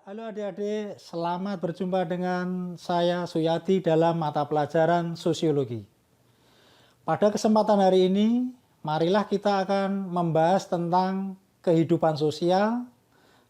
Halo adik-adik, selamat berjumpa dengan saya Suyati dalam mata pelajaran Sosiologi. Pada kesempatan hari ini, marilah kita akan membahas tentang kehidupan sosial,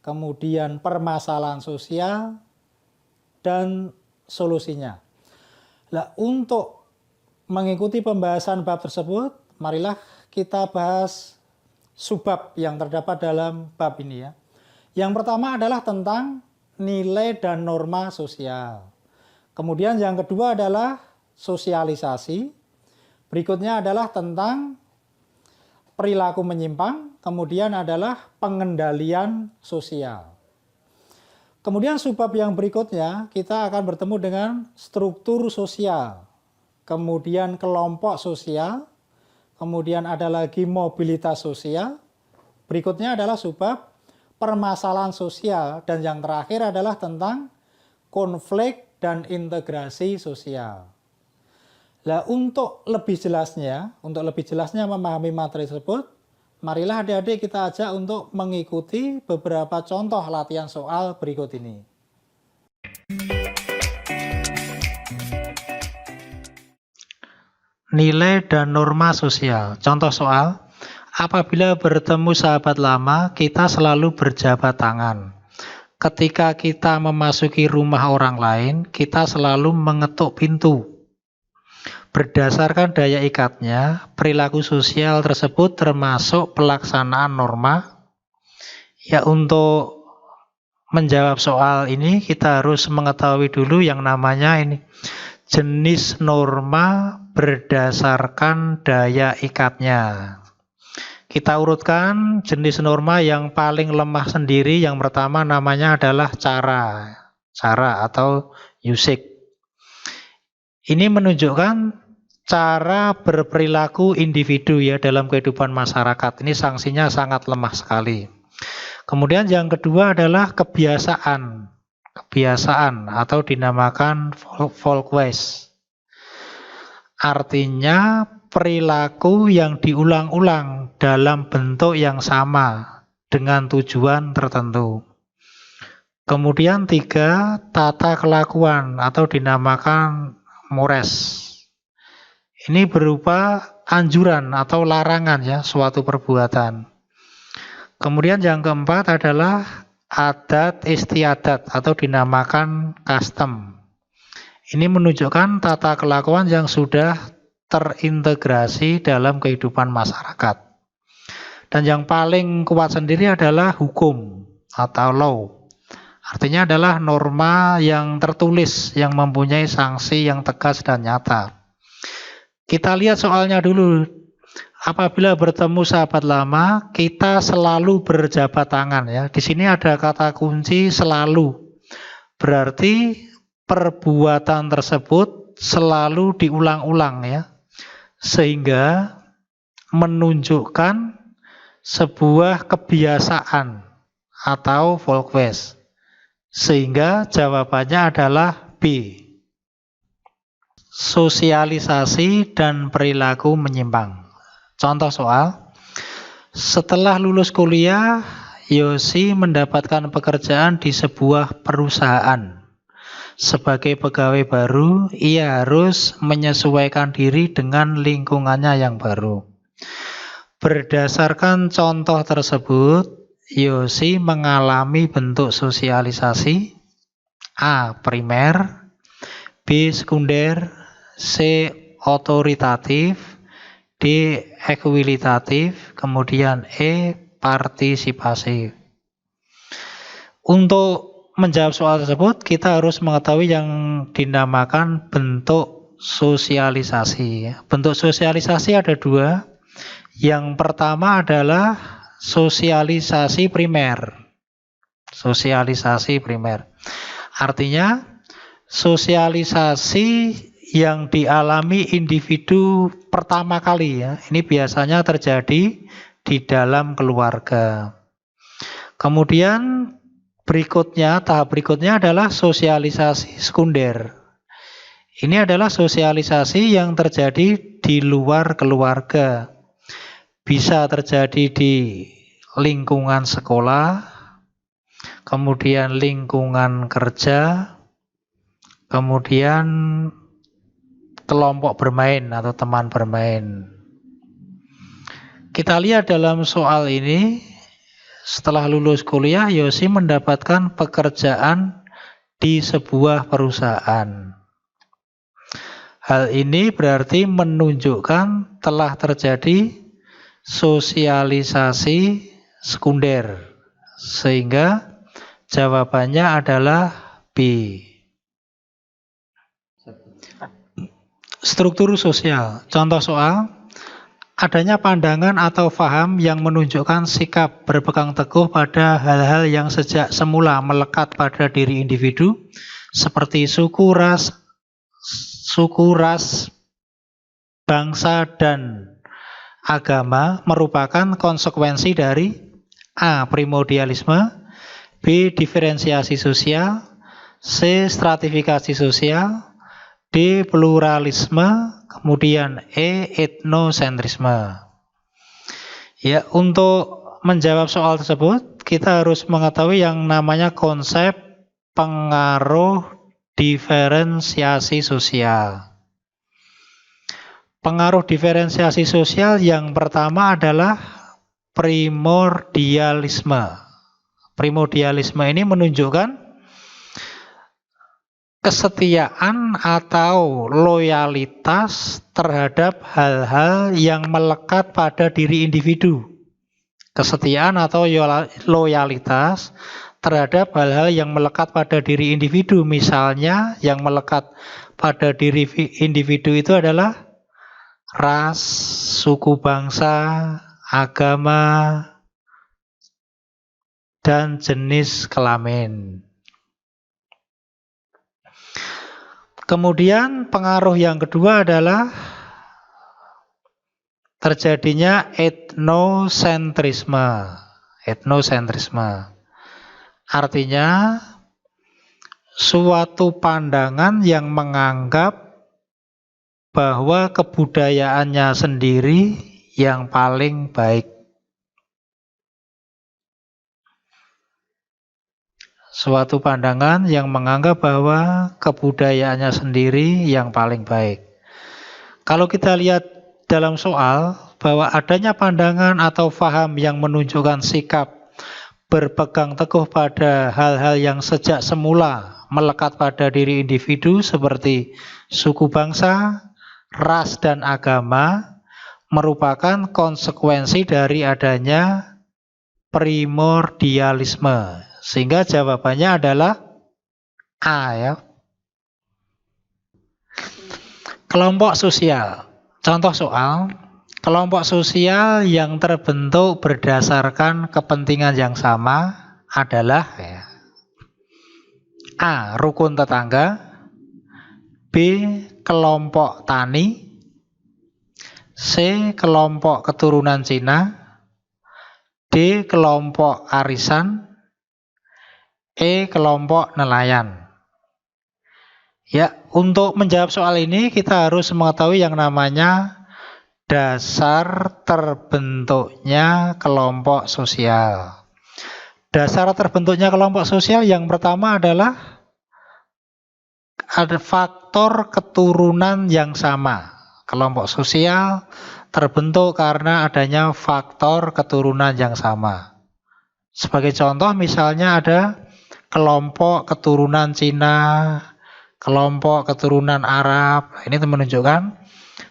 kemudian permasalahan sosial, dan solusinya. Nah, untuk mengikuti pembahasan bab tersebut, marilah kita bahas subbab yang terdapat dalam bab ini ya. Yang pertama adalah tentang nilai dan norma sosial. Kemudian yang kedua adalah sosialisasi. Berikutnya adalah tentang perilaku menyimpang. Kemudian adalah pengendalian sosial. Kemudian subbab yang berikutnya kita akan bertemu dengan struktur sosial. Kemudian kelompok sosial. Kemudian ada lagi mobilitas sosial. Berikutnya adalah subbab permasalahan sosial, dan yang terakhir adalah tentang konflik dan integrasi sosial. Nah, untuk lebih jelasnya memahami materi tersebut, marilah adik-adik kita ajak untuk mengikuti beberapa contoh latihan soal berikut ini. Nilai dan norma sosial. Contoh soal. Apabila bertemu sahabat lama, kita selalu berjabat tangan. Ketika kita memasuki rumah orang lain, kita selalu mengetuk pintu. Berdasarkan daya ikatnya, perilaku sosial tersebut termasuk pelaksanaan norma. Ya, untuk menjawab soal ini, kita harus mengetahui dulu yang namanya ini jenis norma berdasarkan daya ikatnya. Kita urutkan jenis norma yang paling lemah sendiri. Yang pertama namanya adalah cara atau usage. Ini menunjukkan cara berperilaku individu ya dalam kehidupan masyarakat. Ini sanksinya sangat lemah sekali. Kemudian yang kedua adalah kebiasaan atau dinamakan folkways. Artinya perilaku yang diulang-ulang dalam bentuk yang sama dengan tujuan tertentu. Kemudian tiga, tata kelakuan atau dinamakan mores. Ini berupa anjuran atau larangan ya suatu perbuatan. Kemudian yang keempat adalah adat istiadat atau dinamakan custom. Ini menunjukkan tata kelakuan yang sudah terintegrasi dalam kehidupan masyarakat. Dan yang paling kuat sendiri adalah hukum atau law. Artinya adalah norma yang tertulis yang mempunyai sanksi yang tegas dan nyata. Kita lihat soalnya dulu. Apabila bertemu sahabat lama, kita selalu berjabat tangan ya. Di sini ada kata kunci selalu. Berarti perbuatan tersebut selalu diulang-ulang ya. Sehingga menunjukkan sebuah kebiasaan atau folkways. Sehingga jawabannya adalah B. Sosialisasi dan perilaku menyimpang. Contoh soal. Setelah lulus kuliah, Yosi mendapatkan pekerjaan di sebuah perusahaan. Sebagai pegawai baru, ia harus menyesuaikan diri dengan lingkungannya yang baru. Berdasarkan contoh tersebut, Yosi mengalami bentuk sosialisasi A. Primer, B. Sekunder, C. Otoritatif, D. Ekualitatif, kemudian E. Partisipasi. Untuk menjawab soal tersebut, kita harus mengetahui yang dinamakan bentuk sosialisasi. Bentuk sosialisasi ada dua. Yang pertama adalah sosialisasi primer. Sosialisasi primer. Artinya, sosialisasi yang dialami individu pertama kali ya. Ini biasanya terjadi di dalam keluarga. Kemudian tahap berikutnya adalah sosialisasi sekunder. Ini adalah sosialisasi yang terjadi di luar keluarga. Bisa terjadi di lingkungan sekolah, kemudian lingkungan kerja, kemudian kelompok bermain atau teman bermain. Kita lihat dalam soal ini, setelah lulus kuliah, Yosi mendapatkan pekerjaan di sebuah perusahaan. Hal ini berarti menunjukkan telah terjadi sosialisasi sekunder, sehingga jawabannya adalah B. Struktur sosial. Contoh soal, adanya pandangan atau paham yang menunjukkan sikap berpegang teguh pada hal-hal yang sejak semula melekat pada diri individu, seperti suku, ras, bangsa, dan agama, merupakan konsekuensi dari A. Primordialisme, B. Diferensiasi sosial, C. Stratifikasi sosial, D. Pluralisme, kemudian E. Etnosentrisme. Ya, untuk menjawab soal tersebut, kita harus mengetahui yang namanya konsep pengaruh diferensiasi sosial. Pengaruh diferensiasi sosial yang pertama adalah primordialisme. Primordialisme ini menunjukkan kesetiaan atau loyalitas terhadap hal-hal yang melekat pada diri individu. Kesetiaan atau loyalitas terhadap hal-hal yang melekat pada diri individu. Misalnya yang melekat pada diri individu itu adalah ras, suku bangsa, agama, dan jenis kelamin. Kemudian pengaruh yang kedua adalah terjadinya etnosentrisme. Etnosentrisme artinya suatu pandangan yang menganggap bahwa kebudayaannya sendiri yang paling baik. Suatu pandangan yang menganggap bahwa kebudayaannya sendiri yang paling baik. Kalau kita lihat dalam soal, bahwa adanya pandangan atau paham yang menunjukkan sikap berpegang teguh pada hal-hal yang sejak semula melekat pada diri individu seperti suku bangsa, ras, dan agama, merupakan konsekuensi dari adanya primordialisme. Sehingga jawabannya adalah A, ya. Kelompok sosial. Contoh soal, kelompok sosial yang terbentuk berdasarkan kepentingan yang sama adalah ya, A. Rukun tetangga, B. Kelompok tani, C. Kelompok keturunan Cina, D. Kelompok arisan, E. Kelompok nelayan. Ya, untuk menjawab soal ini kita harus mengetahui yang namanya dasar terbentuknya kelompok sosial. Dasar terbentuknya kelompok sosial yang pertama adalah ada faktor keturunan yang sama. Kelompok sosial terbentuk karena adanya faktor keturunan yang sama. Sebagai contoh misalnya ada kelompok keturunan Cina, kelompok keturunan Arab. Ini menunjukkan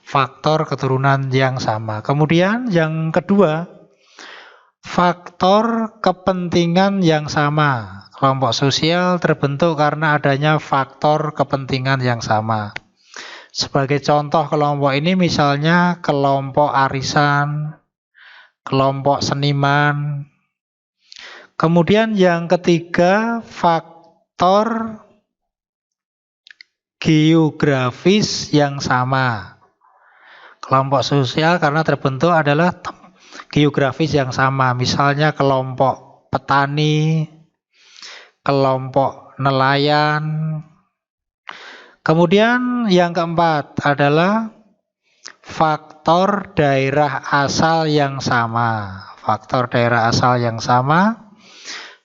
faktor keturunan yang sama. Kemudian yang kedua, faktor kepentingan yang sama. Kelompok sosial terbentuk karena adanya faktor kepentingan yang sama. Sebagai contoh kelompok ini misalnya kelompok arisan, kelompok seniman. Kemudian yang ketiga, faktor geografis yang sama. Kelompok sosial karena terbentuk adalah geografis yang sama. Misalnya kelompok petani, kelompok nelayan. Kemudian yang keempat adalah faktor daerah asal yang sama. Faktor daerah asal yang sama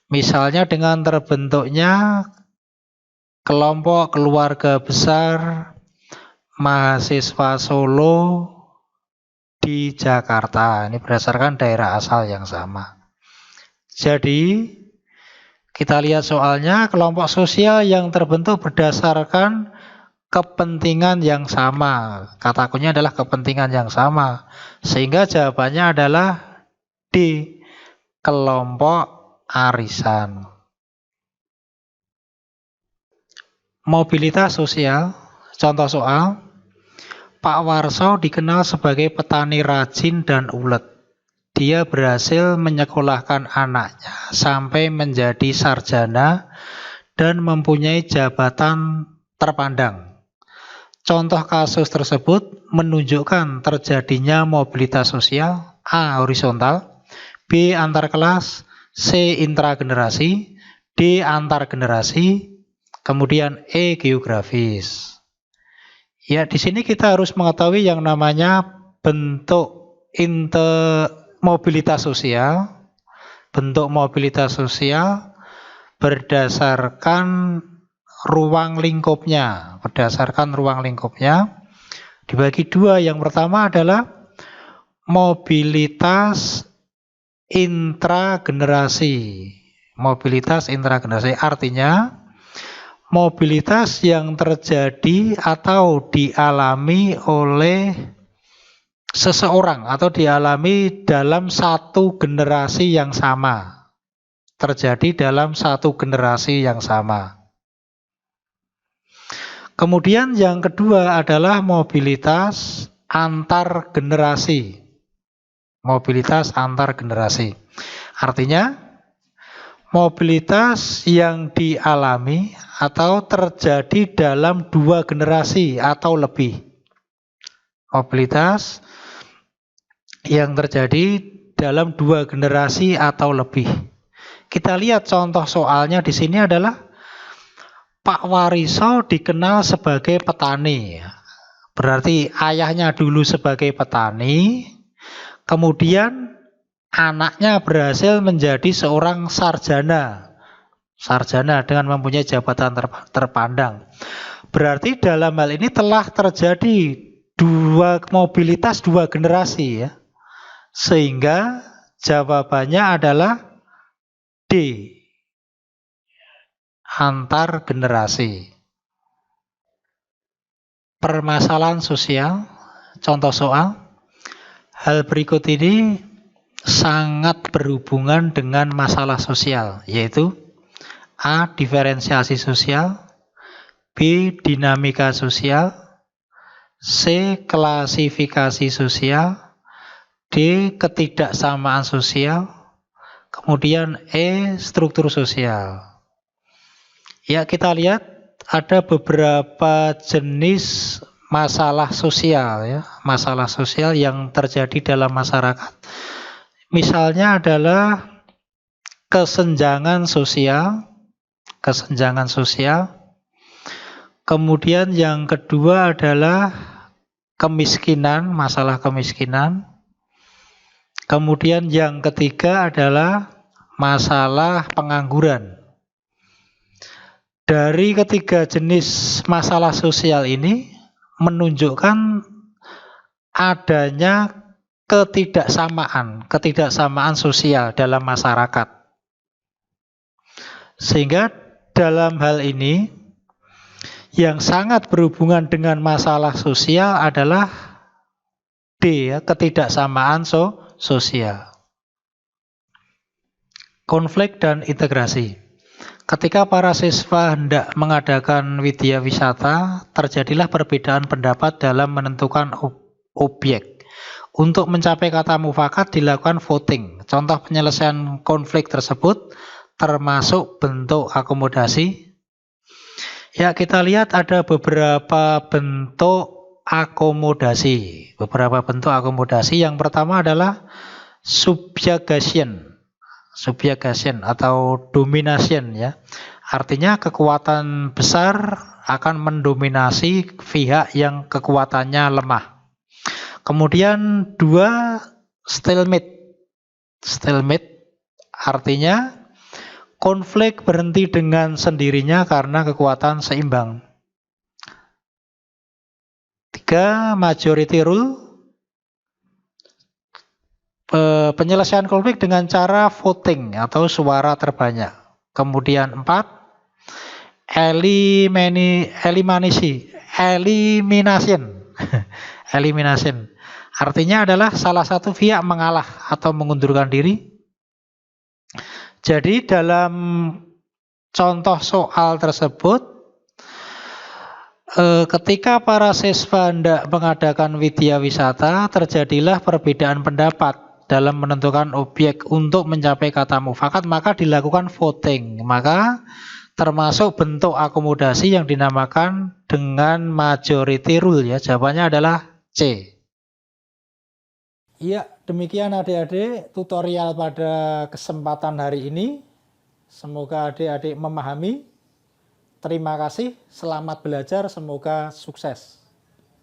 Misalnya dengan terbentuknya kelompok keluarga besar mahasiswa Solo di Jakarta. Ini berdasarkan daerah asal yang sama. Jadi kita lihat soalnya, kelompok sosial yang terbentuk berdasarkan kepentingan yang sama. Kata kuncinya adalah kepentingan yang sama. Sehingga jawabannya adalah D, kelompok arisan. Mobilitas sosial, contoh soal, Pak Warso dikenal sebagai petani rajin dan ulet. Dia berhasil menyekolahkan anaknya sampai menjadi sarjana dan mempunyai jabatan terpandang. Contoh kasus tersebut menunjukkan terjadinya mobilitas sosial A. Horizontal, B. Antar kelas, C. Intragenerasi, D. Antar generasi, kemudian E. Geografis. Ya, di sini kita harus mengetahui yang namanya bentuk mobilitas sosial. Bentuk mobilitas sosial berdasarkan ruang lingkupnya. Berdasarkan ruang lingkupnya dibagi dua. Yang pertama adalah mobilitas intragenerasi. Mobilitas intragenerasi artinya mobilitas yang terjadi atau dialami oleh seseorang atau dialami dalam satu generasi yang sama. Terjadi dalam satu generasi yang sama. Kemudian yang kedua adalah mobilitas antar generasi. Mobilitas antar generasi. Artinya mobilitas yang dialami atau terjadi dalam dua generasi atau lebih. Mobilitas yang terjadi dalam dua generasi atau lebih. Kita lihat contoh soalnya di sini adalah Pak Wariso dikenal sebagai petani. Berarti ayahnya dulu sebagai petani, kemudian anaknya berhasil menjadi seorang sarjana. Sarjana dengan mempunyai jabatan terpandang. Berarti dalam hal ini telah terjadi mobilitas dua generasi ya. Sehingga jawabannya adalah D, antar generasi. Permasalahan sosial, contoh soal. Hal berikut ini sangat berhubungan dengan masalah sosial, yaitu A. Diferensiasi sosial, B. Dinamika sosial, C. Klasifikasi sosial, D. Ketidaksamaan sosial, kemudian E. Struktur sosial. Ya, kita lihat ada beberapa jenis masalah sosial ya, masalah sosial yang terjadi dalam masyarakat. Misalnya adalah kesenjangan sosial. Kemudian yang kedua adalah kemiskinan, masalah kemiskinan. Kemudian yang ketiga adalah masalah pengangguran. Dari ketiga jenis masalah sosial ini menunjukkan adanya ketidaksamaan sosial dalam masyarakat. Sehingga dalam hal ini yang sangat berhubungan dengan masalah sosial adalah D, ya, ketidaksamaan sosial. Konflik dan integrasi. Ketika para siswa hendak mengadakan widya wisata, terjadilah perbedaan pendapat dalam menentukan objek. Untuk mencapai kata mufakat dilakukan voting. Contoh penyelesaian konflik tersebut termasuk bentuk akomodasi. Ya, kita lihat ada beberapa bentuk akomodasi. Beberapa bentuk akomodasi. Yang pertama adalah subjugation atau domination ya. Artinya kekuatan besar akan mendominasi pihak yang kekuatannya lemah. Kemudian dua, stalemate. Stalemate artinya konflik berhenti dengan sendirinya karena kekuatan seimbang. 3. Majority rule. Penyelesaian konflik dengan cara voting atau suara terbanyak. Kemudian 4. Elimination. Elimination. Artinya adalah salah satu pihak mengalah atau mengundurkan diri. Jadi dalam contoh soal tersebut, ketika para siswa hendak mengadakan widya wisata, terjadilah perbedaan pendapat dalam menentukan objek untuk mencapai kata mufakat, maka dilakukan voting. Maka termasuk bentuk akomodasi yang dinamakan dengan majority rule ya. Jawabannya adalah C. Iya, demikian adik-adik tutorial pada kesempatan hari ini. Semoga adik-adik memahami. Terima kasih, selamat belajar, semoga sukses.